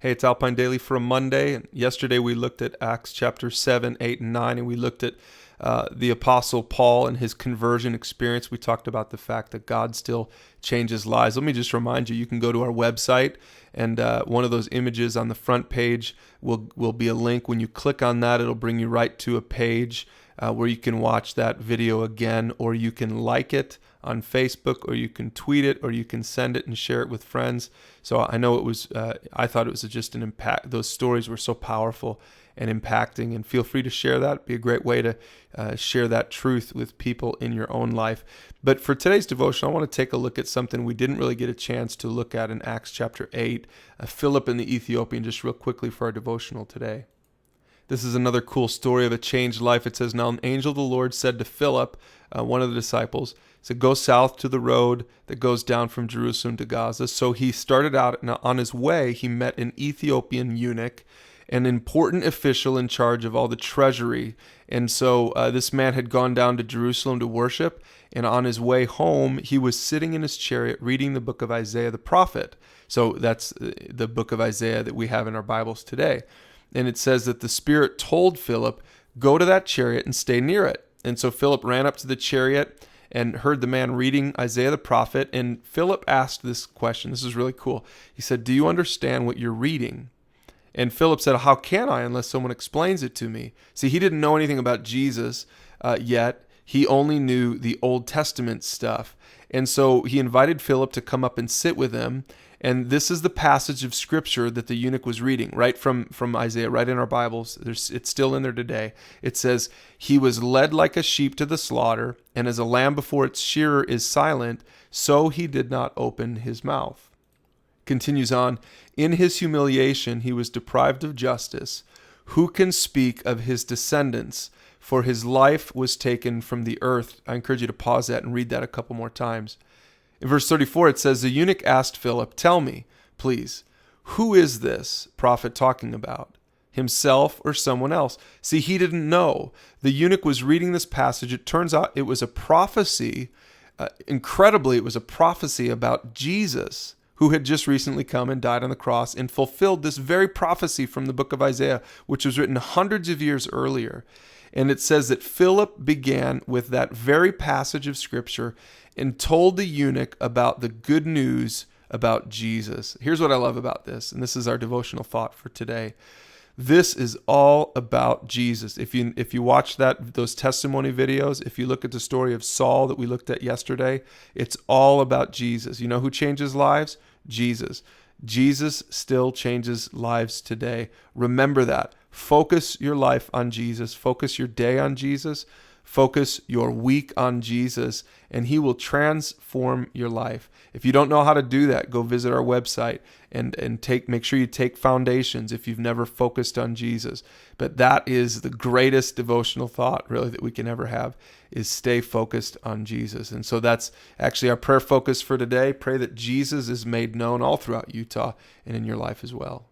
Hey, it's Alpine Daily for a Monday. And yesterday we looked at Acts chapter 7, 8, and 9, and we looked at the Apostle Paul and his conversion experience. We talked about the fact that God still changes lives. Let me just remind you, you can go to our website, and one of those images on the front page will be a link. When you click on that, it'll bring you right to a page where you can watch that video again, or you can like it on Facebook, or you can tweet it, or you can send it and share it with friends. So I know I thought it was just an impact. Those stories were so powerful and impacting, and feel free to share that. It'd be a great way to share that truth with people in your own life. But for today's devotion, I want to take a look at something we didn't really get a chance to look at in Acts chapter 8, Philip and the Ethiopian, just real quickly for our devotional today. This is another cool story of a changed life. It says, "Now an angel of the Lord said to Philip," one of the disciples, said, "Go south to the road that goes down from Jerusalem to Gaza." So he started out, and on his way, he met an Ethiopian eunuch, an important official in charge of all the treasury. And so this man had gone down to Jerusalem to worship, and on his way home, he was sitting in his chariot reading the book of Isaiah the prophet. So that's the book of Isaiah that we have in our Bibles today. And it says that the Spirit told Philip, "Go to that chariot and stay near it." And so Philip ran up to the chariot and heard the man reading Isaiah the prophet. And Philip asked this question. This is really cool. He said, "Do you understand what you're reading?" And Philip said, "How can I unless someone explains it to me?" See, he didn't know anything about Jesus yet. He only knew the Old Testament stuff. And so he invited Philip to come up and sit with him. And this is the passage of scripture that the eunuch was reading, right from Isaiah, right in our Bibles. It's still in there today. It says, "He was led like a sheep to the slaughter, and as a lamb before its shearer is silent, so he did not open his mouth." Continues on, "In his humiliation he was deprived of justice. Who can speak of his descendants? For his life was taken from the earth." I encourage you to pause that and read that a couple more times. In verse 34, it says, "The eunuch asked Philip, 'Tell me, please, who is this prophet talking about? Himself or someone else?'" See, he didn't know. The eunuch was reading this passage. It turns out it was a prophecy. Incredibly, it was a prophecy about Jesus, who had just recently come and died on the cross and fulfilled this very prophecy from the book of Isaiah, which was written hundreds of years earlier. And it says that Philip began with that very passage of scripture and told the eunuch about the good news about Jesus. Here's what I love about this, and this is our devotional thought for today. This is all about Jesus. If you watch those testimony videos, if you look at the story of Saul that we looked at yesterday, it's all about Jesus. You know who changes lives? Jesus. Jesus still changes lives today. Remember that. Focus your life on Jesus. Focus your day on Jesus. Focus your week on Jesus, and he will transform your life. If you don't know how to do that, go visit our website and make sure you take foundations if you've never focused on Jesus. But that is the greatest devotional thought really that we can ever have, is stay focused on Jesus. And so that's actually our prayer focus for today. Pray that Jesus is made known all throughout Utah and in your life as well.